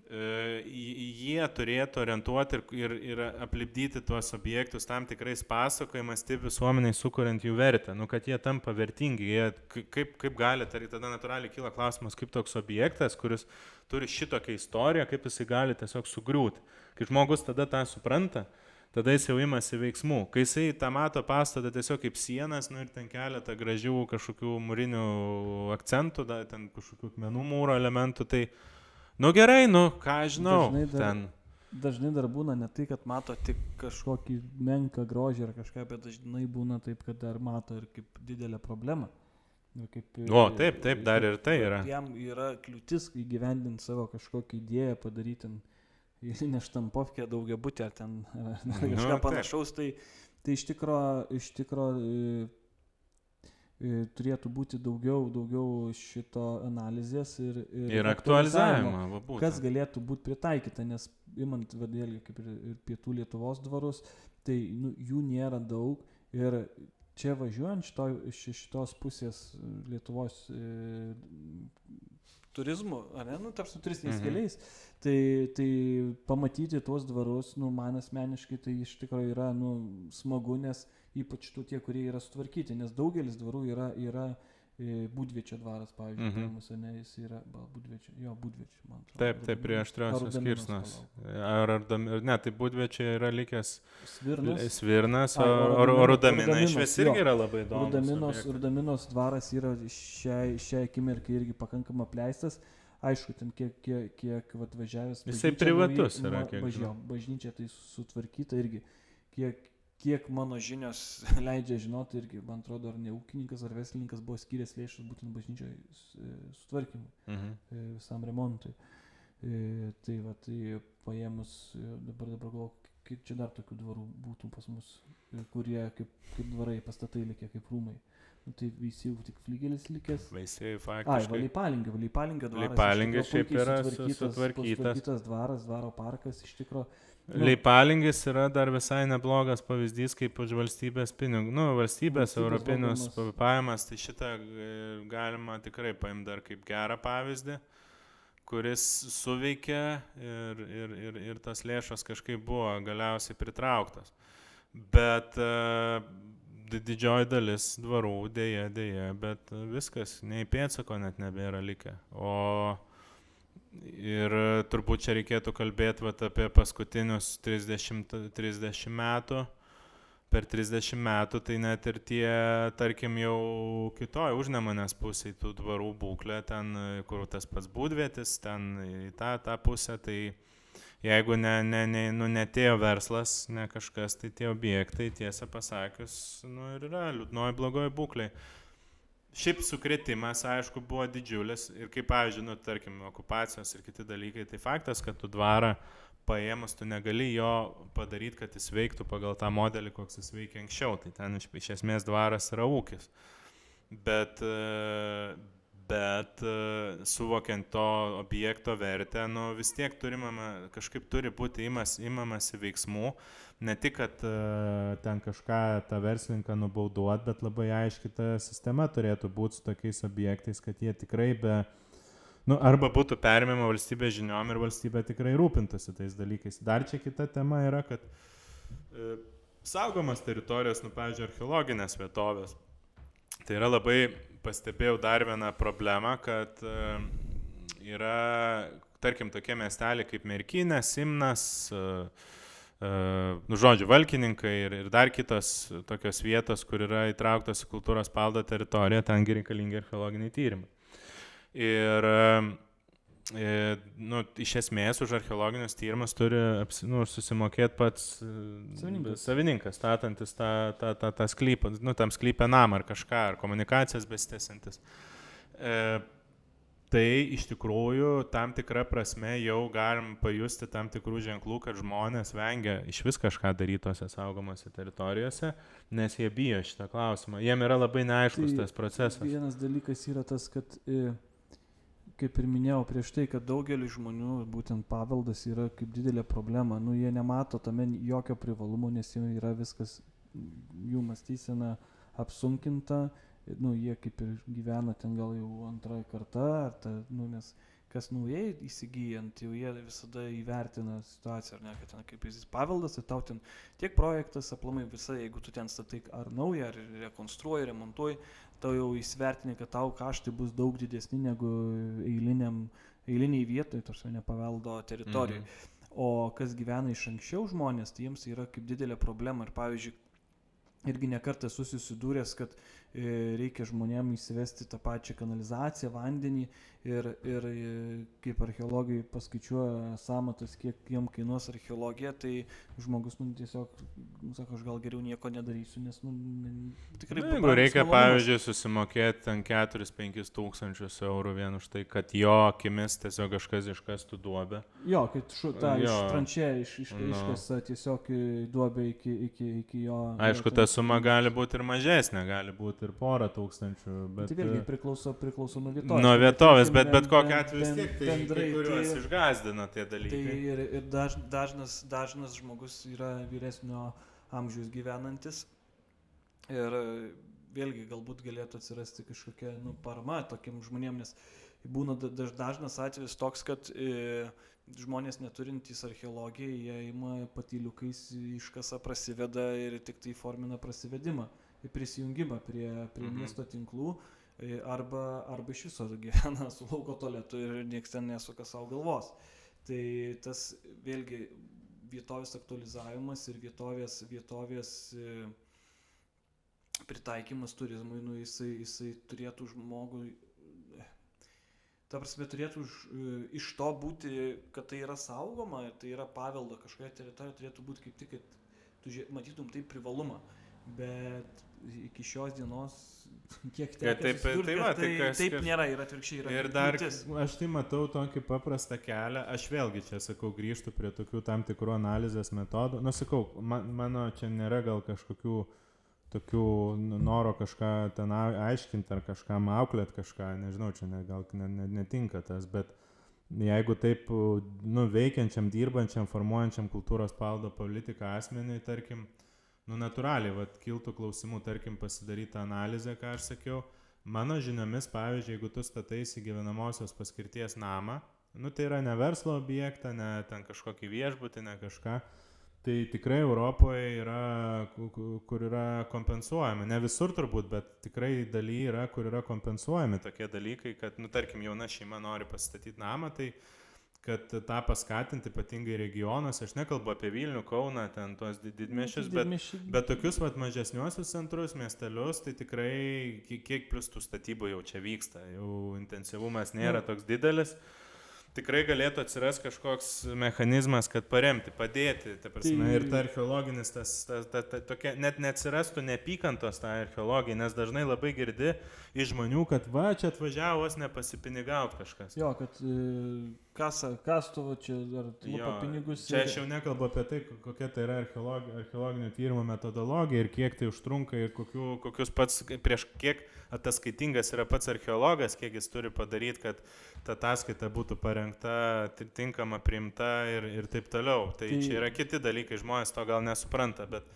Jie turėtų orientuoti ir aplipdyti tuos objektus tam tikrais pasakojimais, taip visuomeniai sukuriant jų vertę, kad jie tampa vertingi. Kaip gali, tada natūraliai kyla klausimas, kaip toks objektas, kuris turi šitokią istoriją, kaip jisai gali tiesiog sugriūti. Kai žmogus tada tą supranta, tada jis jau imasi veiksmų. Kai jisai tą mato pastatą tiesiog kaip sienas, ir ten keletą gražių kažkokių mūrinių akcentų, ten kažkokių akmenų mūro elementų, tai gerai, ką žinau. Dažnai dar būna ne tai, kad mato tik kažkokį menką grožį ar kažką, bet dažnai būna taip, kad dar mato ir kaip didelę problemą. Taip, dar ir tai yra. Jam yra kliūtis įgyvendinti savo kažkokią idėją, padaryti neštampovkę daugiabutį ar ten kažką panašaus, tai iš tikro turėtų būti daugiau šito analizės ir aktualizavimo, kas galėtų būti pritaikyta, nes imant vėlgi kaip ir pietų Lietuvos dvarus, tai jų nėra daug ir čia važiuojant šitos pusės Lietuvos turizmu, ar ne, tarp su turistiniais keliais, tai pamatyti tuos dvarus, man asmeniškai tai iš tikrųjų yra smagu, nes ypač tie, kurie yra sutvarkyti, nes daugelis dvarų yra Būdviečio dvaras, pavyzdžiui, mūsų, jis yra Būdviečio, man atrodo. Taip, prie Aštriosios Kirsnos. Tai Būdviečio yra likęs Svirnas, o Rudamina išvis irgi yra labai įdomus. Rudaminos dvaras yra šiai akimirkai irgi pakankamai apleistas. Aišku, ten kiek važiavęs. Jisai privatus yra, kiek žinau. Bažnyčia tai sutvarkyta irgi, kiek mano žinios leidžia žinoti, irgi, man atrodo, ar ne ūkininkas, ar verslininkas buvo skyręs lėšas būtent bažnyčioje sutvarkymui, visam remontui. Tai paėmus, dabar galvoju, kaip čia dar tokių dvarų būtų pas mus, kurie kaip dvarai pastatai likę, kaip rūmai. Tai Veisiejų tik flygelis likęs. Veisiejų faktiškai. Leipalingio dvaras. Leipalingio šiaip yra sutvarkytas. Dvaro parkas iš tikro. Leipalingis yra dar visai neblogas pavyzdys, kaip už valstybės pinigų. Valstybės europinius pajamas, tai šitą galima tikrai paimti dar kaip gerą pavyzdį, kuris suveikia ir tas lėšos kažkaip buvo galiausiai pritrauktas. Bet didžioji dalis dvarų dėja, bet viskas, nei pėdsako net nebėra likę. Ir turbūt čia reikėtų kalbėti apie paskutinius 30 metų, per 30 metų, tai net ir tie, tarkim, jau kitoj užnemunės pusėj tų dvarų būklė, ten, kur tas pats būdvietis, ten į tą pusę, tai jeigu netėjo verslas, ne kažkas, tai tie objektai, tiesą pasakius, ir yra liūdnoji blogoji būklė. Šiaip sukrėtimas, aišku, buvo didžiulis ir kaip, pavyzdžiui, tarkim, okupacijos ir kiti dalykai, tai faktas, kad tu dvarą paėmus, tu negali jo padaryti, kad jis veiktų pagal tą modelį, koks jis veikia anksčiau, tai ten iš esmės dvaras yra ūkis. Bet suvokiant to objekto vertę, vis tiek kažkaip turi būti imamasi veiksmų, ne tik, kad ten kažką tą verslininką nubauduot, bet labai aiškiai ta sistema turėtų būti su tokiais objektais, kad jie tikrai arba būtų perimama valstybės žiniom ir valstybė tikrai rūpintųsi tais dalykais. Dar čia kita tema yra, kad saugomas teritorijos, pavyzdžiui, archeologinės vietovės. Tai yra labai, pastebėjau dar vieną problemą, kad yra, tarkim, tokie miesteliai kaip Merkinė, Simnas, žodžiu, Valkininkai ir dar kitos tokios vietos, kur yra įtrauktos į kultūros paveldo teritoriją, tengi reikalingi archeologiniai tyrimai. Ir iš esmės už archeologinius tyrimus turi susimokėti pats savininkas, statantis tą sklypą, tam sklypę namą ar kažką, ar komunikacijas besitęsiantis. Tai iš tikrųjų tam tikrą prasme jau galim pajusti tam tikrų ženklų, kad žmonės vengia iš vis kažką darytose saugomose teritorijose, nes jie bijo šitą klausimą. Jiem yra labai neaiškus tas procesas. Vienas dalykas yra tas, kad kaip ir minėjau prieš tai, kad daugelį žmonių būtent paveldas yra kaip didelė problema. Jie nemato tame jokio privalumo, nes jau yra viskas, jų mąstysena apsunkinta. Jie kaip ir gyvena ten gal jau antrąją kartą, nes kas naujai įsigijant, jau jie visada įvertina situaciją, ar ne, kad ten kaip jis paveldas, tai tau ten tiek projektas, aplamai visa, jeigu tu ten statai ar naują, ar rekonstruoji, remontuoji, tau jau įsivertini, kad tau kaštai bus daug didesni negu eiliniai vietoj, tarsi ne paveldo teritorijai. O kas gyvena iš anksčiau žmonės, tai jiems yra kaip didelė problema ir pavyzdžiui, irgi nekartą susidūręs, kad reikia žmonėm įsivesti tą pačią kanalizaciją, vandenį ir kaip archeologai paskaičiuoja sąmatas, kiek jiem kainuos archeologija, tai žmogus tiesiog sako, aš gal geriau nieko nedarysiu, nes tikrai... Jeigu reikia, pavyzdžiui, susimokėti ten 4-5 tūkstančius eurų vien už tai, kad jo akimis tiesiog kažkas iškastų duobę. Jo, kad iš tranšėje iškasa tiesiog duobę iki jo... Aišku, ta suma gali būti ir mažesnė, gali būti ir porą tūkstančių, bet... Tai vėlgi priklauso nuo vietovės. Nuo vietovės, bet kokiu atveju vis tiek tai kai kuriuos išgąsdina tie dalykai. Tai ir dažnas žmogus yra vyresnio amžiaus gyvenantis ir vėlgi galbūt galėtų atsirasti kažkokia parama tokiem žmonėm, nes būna dažnas atvejis toks, kad žmonės neturintys archeologiją, jie ima patyliukais iškasa, prasiveda ir tik tai formina prasivedimą, prisijungimą prie miesto tinklų arba iš viso gyvena su lauko tualetu ir nieks ten nesuka savo galvos. Tai tas vėlgi vietovės aktualizavimas ir vietovės pritaikymas turizmui, jisai turėtų žmogui, ta prasme turėtų iš to būti, kad tai yra saugoma, tai yra paveldo kažkokia teritorija, turėtų būti kaip tik, kad tu matytum tai privalumą. Bet iki šios dienos kiek teko susidurti, taip nėra ir atvirkščiai yra. Ir dar aš tai matau tokį paprastą kelią, aš vėlgi čia sakau, grįžtu prie tokių tam tikrų analizės metodų. Sakau, mano čia nėra gal kažkokių tokių noro kažką ten aiškinti ar kažkam auklėti kažką, nežinau, čia gal netinka tas, bet jeigu taip veikiančiam, dirbančiam, formuojančiam kultūros paveldo politiką asmeniui, tarkim, natūraliai, kiltų klausimų, tarkim, pasidaryti analizę, ką aš sakiau. Mano žiniomis, pavyzdžiui, jeigu tu stataisi gyvenamosios paskirties namą, tai yra ne verslo objektą, ne ten kažkokį viešbutį, ne kažką, tai tikrai Europoje yra, kur yra kompensuojami. Ne visur turbūt, bet tikrai daly yra, kur yra kompensuojami tokie dalykai, kad, tarkim, jauna šeima nori pasistatyti namą, tai kad tą paskatinti, ypatingai regionuose, aš nekalbu apie Vilnių, Kauną, ten tuos didmiesčius, bet tokius mažesniuosius centrus, miestelius, tai tikrai kiek plus tų statybų jau čia vyksta, jau intensyvumas nėra toks didelis. Tikrai galėtų atsirasti kažkoks mechanizmas, kad paremti, padėti, ir ta archeologinis, tokia, net neatsirastų neapykantos tą archeologiją, nes dažnai labai girdi iš žmonių, kad va, čia atvažiavo vos nepasipinigaut kažkas. Jo, kad kastų čia ar lupa pinigus. Čia aš jau nekalbu apie tai, kokia tai yra archeologinio tyrimo metodologija ir kiek tai užtrunka ir kokius pats, prieš kiek ataskaitingas yra pats archeologas, kiek jis turi padaryti, kad ta ataskaita būtų parengta, tinkama, priimta ir taip toliau. Tai čia yra kiti dalykai, žmonės to gal nesupranta, bet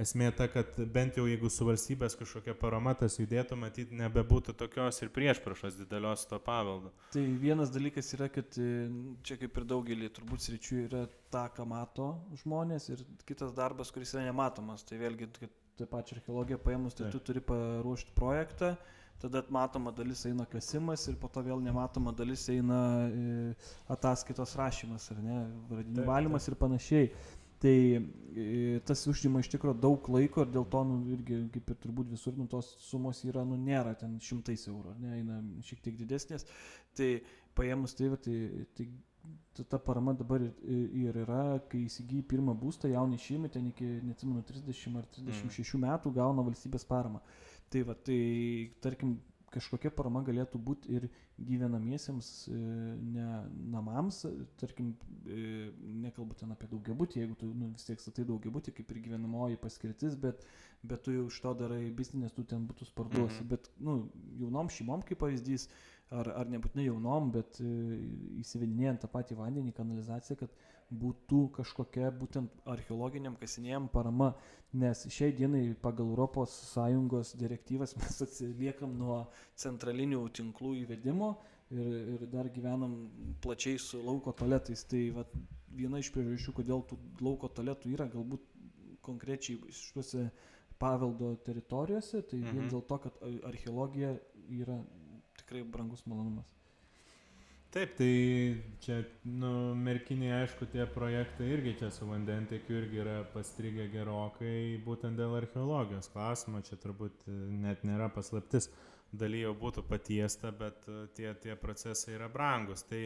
esmė ta, kad bent jau jeigu su valstybės kažkokia parama tas judėtų, matyti nebebūtų tokios ir priešpriešos didelios to paveldo. Tai vienas dalykas yra, kad čia kaip ir daugelį turbūt sričių yra ta, ką mato žmonės ir kitas darbas, kuris yra nematomas. Tai vėlgi, kad taip pačią archeologiją paėmus, tai tu turi paruošti projektą, tada matoma dalis eina kasimas ir po to vėl nematoma dalis eina ataskaitos rašymas, ar ne, radinių valymas ir panašiai. Tai tas užima iš tikrųjų daug laiko ir dėl to irgi, kaip ir turbūt visur, tos sumos yra, nėra ten 100 eurų, ne, eina šiek tiek didesnės. Tai paėmus tai ta parama dabar ir yra, kai įsigyji pirmą būstą, jauni šeimai, ten iki, neatsimenu, 30 ar 36 metų gauna valstybės paramą. Tai tarkim, kažkokia parama galėtų būti ir gyvenamiesiems ne namams, tarkim, nekalbu ten apie daugiabutį, jeigu tu vis tiek statai daugiabutį, kaip ir gyvenamoji paskirtis, bet tu jau iš to darai biznės, tu ten būtus parduosi, bet jaunom šeimom kaip pavyzdys, ar nebūtinai jaunom, bet įsivedinėjant tą patį vandenį, kanalizaciją, kad būtų kažkokia būtent archeologiniam kasinėjam parama, nes šiai dienai pagal ES direktyvas mes atsiliekam nuo centralinių tinklų įvedimo ir dar gyvenam plačiai su lauko tualetais. Tai viena iš priežasčių, kodėl tų lauko tualetų yra galbūt konkrečiai šituose paveldo teritorijose, tai vien dėl to, kad archeologija yra tikrai brangus malonumas. Taip, tai čia, Merkinėje, aišku, tie projektai irgi čia su vandentiekiu irgi yra pastrigę gerokai, būtent dėl archeologijos klausimo, čia turbūt net nėra paslaptis, daly jau būtų patiesta, bet tie procesai yra brangus. Tai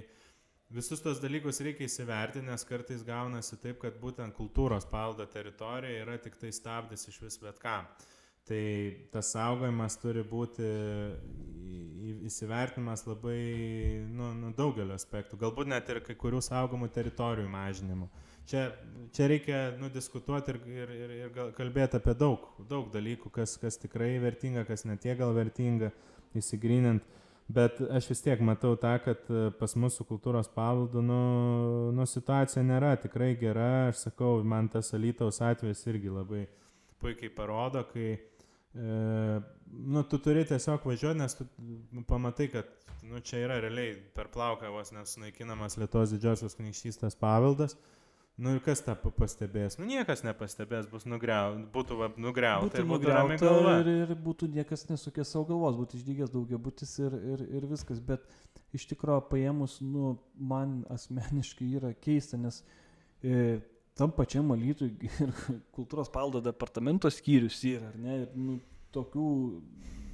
visus tos dalykus reikia įsivertinti, nes kartais gaunasi taip, kad būtent kultūros paveldo teritorija yra tik tai stabdis iš vis bet kam. Tai tas saugojimas turi būti įsivertinimas labai daugelio aspektų, galbūt net ir kai kurių saugomų teritorijų mažinimu. Čia reikia diskutuoti ir kalbėti apie daug dalykų, kas tikrai vertinga, kas netie gal vertinga, įsigryninant. Bet aš vis tiek matau tą, kad pas mūsų kultūros paveldu situacija nėra tikrai gera. Aš sakau, man tas Alytaus atvejis irgi labai puikiai parodo, kai tu turi tiesiog važiuoti, nes tu pamatai, kad čia yra realiai per plauką vos nesunaikinamas Lietuvos didžiosios kunigaikštystės paveldas. Ir kas tą pastebės? Niekas nepastebės, būtų nugriauta ir būtų rami galva. Ir būtų niekas nesukės savo galvos, būtų išdygęs daugiabutis ir viskas. Bet iš tikrųjų paėmus, man asmeniškai yra keista, nes tam pačiam Alytui ir kultūros paveldo departamento skyrius yra, ar ne, ir tokių,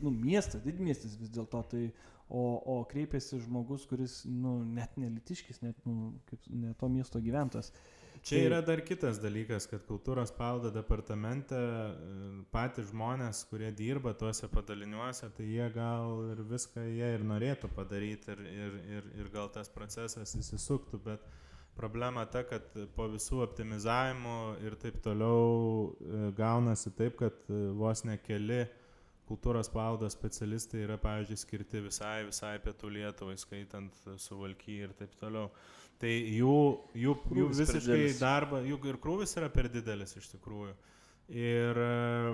miestas, didmiestis vis dėlto, tai, o kreipėsi žmogus, kuris, net nelitiškis, net, kaip ne to miesto gyventas. Čia yra dar kitas dalykas, kad kultūros paveldo departamente patys žmonės, kurie dirba tuose padaliniuose, tai jie gal ir viską jie ir norėtų padaryti ir gal tas procesas įsisuktų, bet problema ta, kad po visų optimizavimų ir taip toliau gaunasi taip, kad vos ne keli kultūros paveldo specialistai yra, pavyzdžiui, skirti visai pietų Lietuvai, skaitant Suvalkiją ir taip toliau. Tai jų visiškai darbą, jų ir krūvis yra per didelis iš tikrųjų. Ir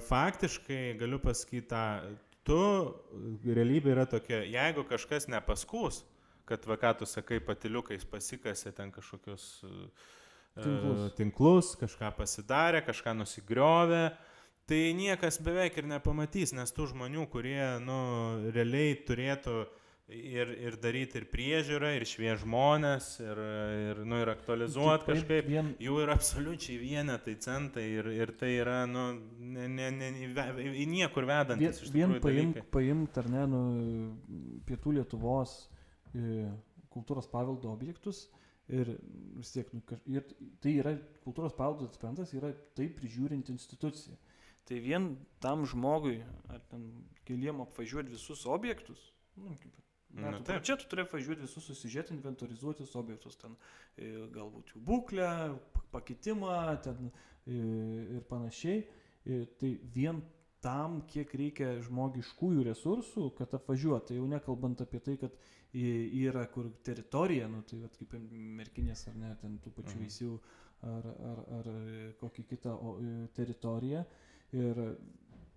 faktiškai galiu pasakyti, realybė yra tokia, jeigu kažkas nepaskūs, kad ką tu sakai, patiliukais pasikasė ten kažkokius tinklus, kažką pasidarė, kažką nusigriovė, tai niekas beveik ir nepamatys, nes tų žmonių, kurie realiai turėtų ir daryti ir priežiūrą, ir šviež žmonės, ir aktualizuoti kažkaip. Jų yra absoliučiai vienetai, centai ir tai yra, į niekur vedantis. Vien paimt, ar ne, pietų Lietuvos kultūros paveldo objektus ir vis tiek, ir tai yra kultūros paveldo departamentas, yra tai prižiūrinti institucija. Tai vien tam žmogui, ar ten keliem apvažiuoti visus objektus, čia tu turi važiuoti visus susižiūrėti, inventorizuotis objektus, ten galbūt jų būklę, pakitimą ten, ir panašiai. Tai vien tam, kiek reikia žmogiškųjų resursų, kad apvažiuoti. Tai jau nekalbant apie tai, kad yra kur teritorija, tai kaip Merkinės ar ne, ten tų pačių Veisiejų ar kokį kitą teritoriją. Ir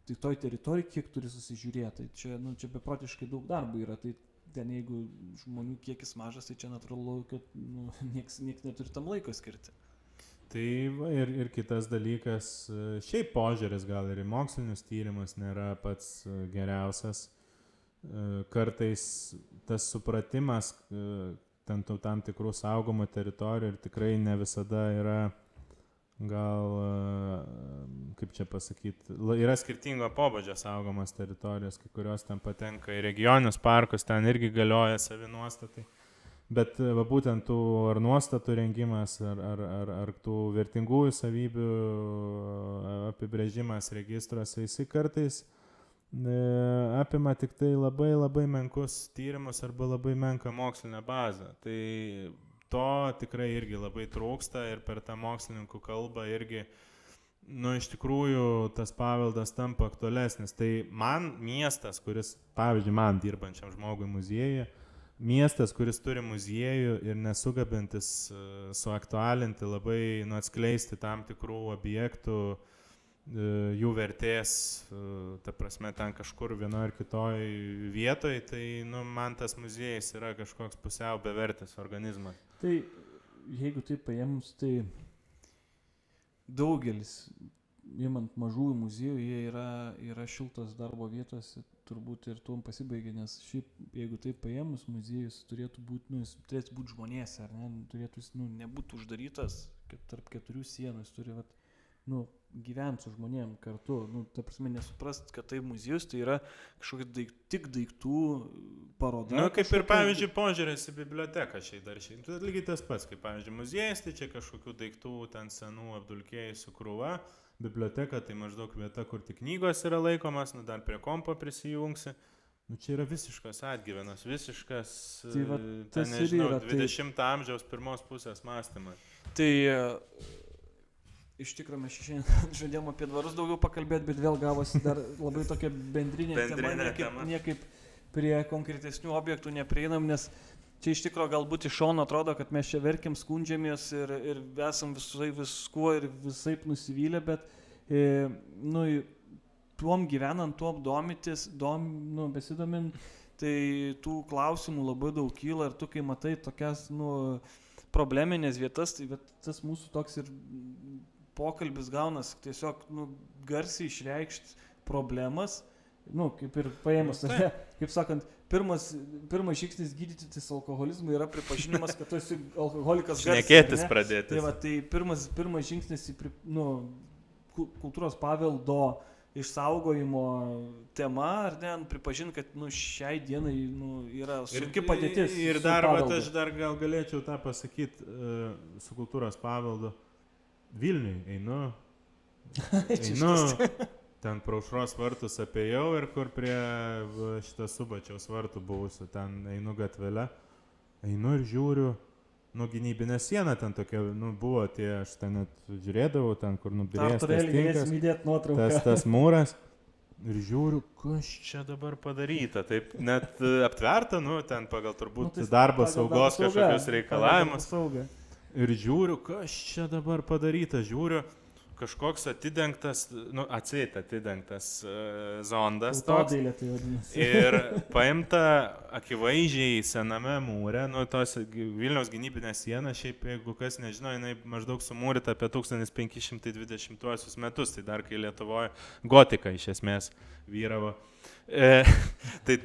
tai toj teritorijai kiek turi susižiūrėti. Tai čia beprotiškai daug darbo yra. Tai ten jeigu žmonių kiekis mažas, tai čia natūralu, kad nieks neturi tam laiko skirti. Tai ir kitas dalykas, šiaip požiūris gal ir į mokslinius tyrimus nėra pats geriausias. Kartais tas supratimas tam tikrų saugomų teritorijų ir tikrai ne visada yra gal, kaip čia pasakyti, yra skirtingo pobūdžio saugomas teritorijos, kai kurios ten patenka į regioninius parkus, ten irgi galioja savi nuostatai. Bet būtent tų ar nuostatų rengimas, ar tų vertingųjų savybių apibrėžimas registruose, jisai kartais apima tik tai labai labai menkus tyrimus arba labai menką mokslinę bazę. Tai to tikrai irgi labai trūksta ir per tą mokslininkų kalbą irgi, iš tikrųjų tas paveldas tampa aktualesnis. Tai man miestas, kuris, pavyzdžiui, man dirbančiam žmogui muziejuje, miestas, kuris turi muziejų ir nesugebantis suaktualinti, labai atskleisti tam tikrų objektų, jų vertės, ta prasme, ten kažkur vienoje ar kitoje vietoje, tai man tas muziejus yra kažkoks pusiau bevertis organizmas. Tai jeigu tai paėmus, tai daugelis, imant mažųjų muziejų, jie yra šiltos darbo vietos, turbūt ir tuom pasibaigia, nes šiaip, jeigu tai paėmus, muziejus turėtų būti žmonėse, ar ne, turėtų nebūti uždarytas tarp keturių sienų, jis turi gyventi su žmonėm kartu, ta prasme nesuprast, kad tai muziejus, tai yra kažkokia tik daiktų paroda. Kaip ir pavyzdžiui požiūrės į biblioteką šiai. Tai lygiai tas pats, kaip pavyzdžiui muziejus, tai čia kažkokių daiktų ten senų apdulkėjusių krūva, biblioteka tai maždaug vieta, kur tik knygos yra laikomas, dar prie kompo prisijungsi. Čia yra visiškas atgyvenas, visiškas, tai nežinau, 20 amžiaus pirmos pusės mąstymas. Tai iš tikrųjų mes šiandien žadėjom apie dvarus daugiau pakalbėti, bet vėl gavosi dar labai tokia bendrinė tema, niekaip prie konkretesnių objektų neprieinam, nes čia iš tikrųjų galbūt iš šono atrodo, kad mes čia verkiam, skundžiamės ir esam viskuo ir visaip nusivylę, bet tuom gyvenant, tuom domitis, besidomint, tai tų klausimų labai daug kyla ir tu kai matai tokias probleminės vietas, tai tas mūsų toks ir pokalbis gaunas tiesiog garsiai išreikšti problemas, kaip ir paėmus, kaip sakant, pirmas žingsnis gydytis alkoholizmui yra pripažinimas, kad tu esi alkoholikas garsiai. Šnekėtis pradėtis. Tai pirmas žingsnis į kultūros paveldo išsaugojimo tema, ar ne, pripažinti, kad šiai dienai yra sunki padėtis. Ir dar, aš dar gal galėčiau tą pasakyti su kultūros paveldu. Vilniui einu, ten pro Aušros vartus apėjau ir kur prie šitą Subačiaus vartų buvusių, ten einu gatvelę, einu ir žiūriu, gynybinė siena ten tokia, buvo tie, aš ten net žiūrėdavau, ten kur nubirės tas tinkas, tas mūras, ir žiūriu, kas čia dabar padaryta, taip net aptverta, ten pagal turbūt darbo saugos kažkokius reikalavimus. Ir žiūriu, kas čia dabar padaryta, kažkoks atidengtas, atseit atidengtas zondas toks. Tautodailė tai vadinasi. Ir paimta akivaizdžiai sename mūre, tos Vilniaus gynybinės sienos, šiaip jeigu kas nežino, jinai maždaug sumūryta apie 1520 metus, tai dar kai Lietuvoje gotika iš esmės vyravo. Tai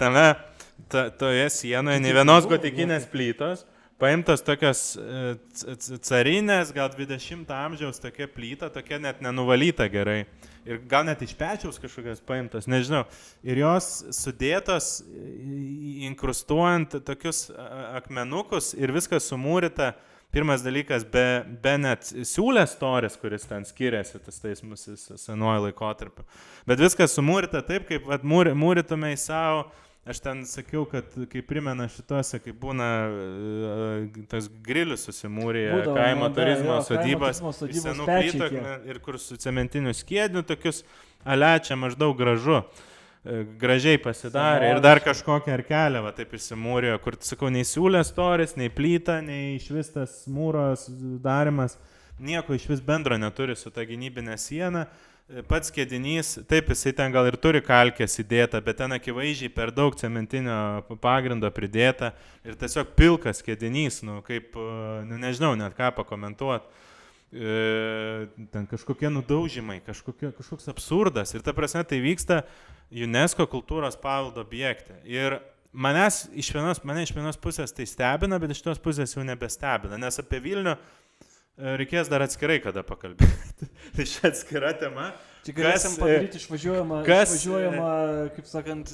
toje sienoje ne vienos gotikinės plytos, paimtos tokios carinės, gal 20 amžiaus tokia plyta, tokia net nenuvalyta gerai. Ir gal net iš pečiaus kažkokios paimtos, nežinau. Ir jos sudėtos, inkrustuojant tokius akmenukus ir viskas sumūryta. Pirmas dalykas, be net siūlės storis, kuris ten skiriasi, tais mūsų senuoju laikotarpiu. Bet viskas sumūryta taip, kaip mūrytumai savo. Aš ten sakiau, kad kai primena šituose, kai būna tas grilius susimūrė, kaimo turizmo sodybas, senų plytų ir kur su cementiniu skiediniu, tokius alečia maždaug gražiai pasidarė ir dar kažkokią arkelę taip įsimūrėjo, kur, sakau, nei siūlės storis, nei plyta, nei išvis tas mūros darimas, nieko išvis bendro neturi su ta gynybinė siena. Pats skiedinys, taip, jisai ten gal ir turi kalkės įdėta, bet ten akivaizdžiai per daug cementinio pagrindo pridėta ir tiesiog pilkas skiedinys, nežinau net ką pakomentuoti. Ten kažkokie nudaužimai, kažkoks absurdas ir ta prasme tai vyksta UNESCO kultūros paveldo objekte. Ir mane iš vienos pusės tai stebina, bet iš tos pusės jau nebestebina, nes apie Vilnių reikės dar atskirai kada pakalbėti. Tai čia atskira tema. Čia galėsim padaryti išvažiuojamą, kaip sakant,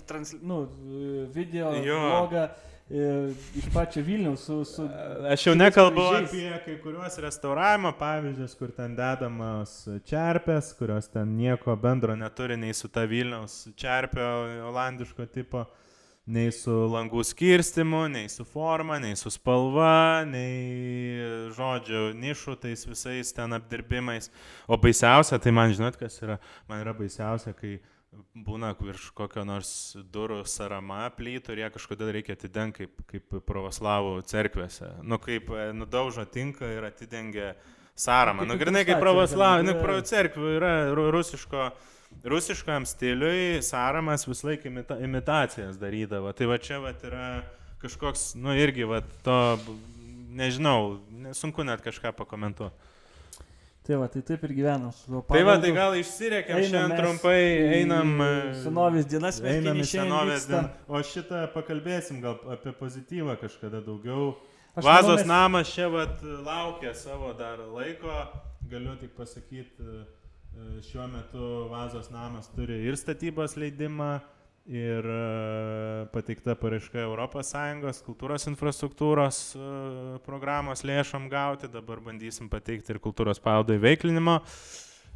video blogą iš pačio Vilniaus su Aš jau nekalbu apie kai kuriuos restauravimo pavyzdžius, kur ten dedamos čerpės, kurios ten nieko bendro neturi nei su ta Vilniaus čerpio olandiško tipo, nei su langų skirstimu, nei su forma, nei su spalva, nei, žodžiu, nišų tais visais ten apdirbimais. O baisiausia, tai man žinot, kas yra? Man yra baisiausia, kai būna virš kokio nors durų sarama plytų ir ją kažkodėl reikia atidengti kaip pravoslavų cerkvėse. Kaip nudaužo tinką ir atidengia saramą. Grinai kaip pravoslavų, cerkvių yra rusiškam stiliui saramas vis laik imitacijas darydavo. Tai va čia yra kažkoks, irgi to, nežinau, sunku net kažką pakomentuoti. Tai taip ir gyvenam su tuo paveldu. Tai gal išsirėkiam šiandien trumpai, einam senovės dienas, o šitą pakalbėsim gal apie pozityvą kažkada daugiau. Vazos namas čia laukia savo dar laiko, galiu tik pasakyti, šiuo metu Vazos namas turi ir statybos leidimą, ir pateikta paraiška ES kultūros infrastruktūros programos lėšom gauti. Dabar bandysim pateikti ir kultūros paveldo įveiklinimo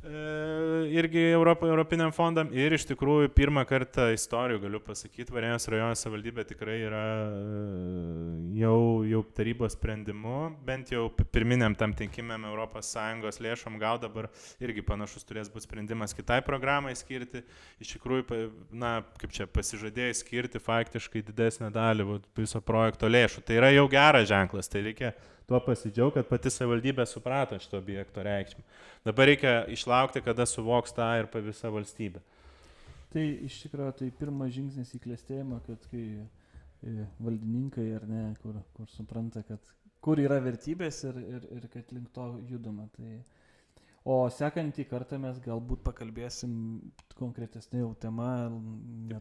irgi Europiniam fondam. Ir iš tikrųjų pirmą kartą istorijų galiu pasakyti, Varėnos rajono savivaldybė tikrai yra jau tarybos sprendimu, bent jau pirminiam tam tinkimiam ES lėšom gauti. Dabar irgi panašus turės būti sprendimas kitai programai skirti. Iš tikrųjų, kaip čia pasižadėjai skirti faktiškai didesnę dalį viso projekto lėšų. Tai yra jau geras ženklas, tai reikia tuo pasidžiaugti, kad pati savivaldybė suprato šito objekto reikšmę. Dabar reikia išlaukti, kada suvoks tą ir visą valstybę. Tai iš tikrųjų tai pirmas žingsnis į klestėjimą, kad kai valdininkai ar ne, kur supranta, kad kur yra vertybės ir kad link to judama. O sekantį kartą mes galbūt pakalbėsim konkretesnė jau tema.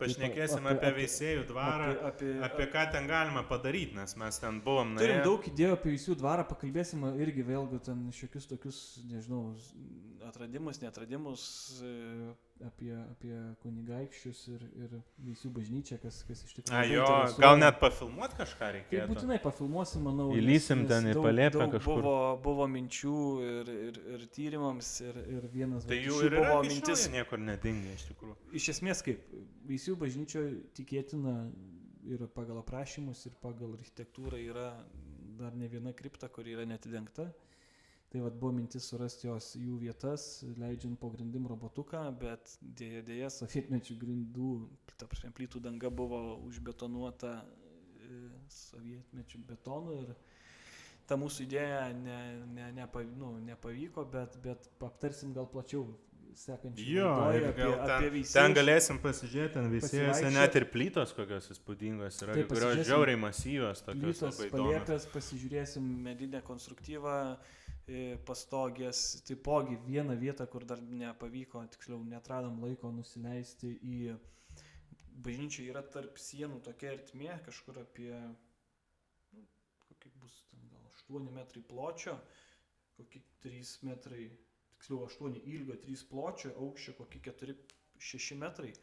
Pašnekėsim apie Veisiejų dvarą, apie ką ten galima padaryti, nes mes ten buvom. Turim daug idėjų apie Veisiejų dvarą, pakalbėsim irgi vėlgi ten šiokius tokius, nežinau, atradimus, neatradimus, apie kunigaikščius ir Veisiejų bažnyčią, kas iš tikrųjų. Gal net pafilmuoti kažką reikėtų. Tai būtinai pafilmuosim, manau. Įlysim ten į palėpę kažkur. Buvo minčių ir tyrimams ir vienas tai jų ir buvo mintis. Niekur nedingia iš tikrųjų. Iš esmės kaip, Veisiejų bažnyčioje tikėtina ir pagal aprašymus ir pagal architektūrą yra dar ne viena kripta, kuri yra netidengta. Tai buvo mintis surasti jų vietas, leidžiant po grindim robotuką, bet dėja sovietmečių grindų, plytų danga buvo užbetonuota sovietmečių betonu ir ta mūsų idėja nepavyko, bet aptarsim gal plačiau sekančiai apie veisėjus. Ten galėsim pasižiūrėti, ten veisėjose net ir plytos kokios įspūdingos yra, Taip, kurios žiauriai masyvios, tokios plytos, labai įdomios. palėpės, pasižiūrėsim medinę konstruktyvą, pastogės, taipogi vieną vietą, kur dar nepavyko, tiksliau netradom laiko nusileisti į bažnyčią, yra tarp sienų tokia ertmė, kažkur apie, kokį bus ten gal 8 metrai pločio, kokį 3 metrai, tiksliau 8 ilgio, 3 pločio, aukščio kokį 4-6 metrai.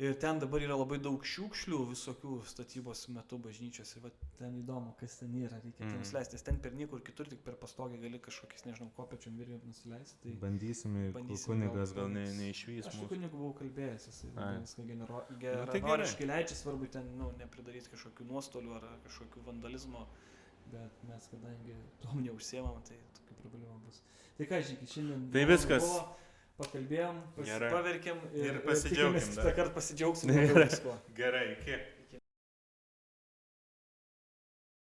Ir ten dabar yra labai daug šiukšlių visokių statybos metu bažnyčios. Ir va, ten įdomu, kas ten yra, reikia ten nusileisti. Nes ten per niekur kitur, tik per pastogę gali kažkokiais, nežinau, kopečiom virgėm nusileisti. Tai Bandysime, kunigas gal neišvys aš mūsų. su kunigu buvau kalbėjęs, jisai viską Tai geranoriškai leidžia, svarbu ten nepridaryti kažkokių nuostolių ar kažkokių vandalizmo. Bet mes, kadangi tom neužsiemam, tai tokia problema bus. Tai ką, žiūrėk, šiandien tai viskas. Pakalbėjom, paverkėm ir pasidžiaugim. Kitą kartą pasidžiaugsim. Gerai, iki.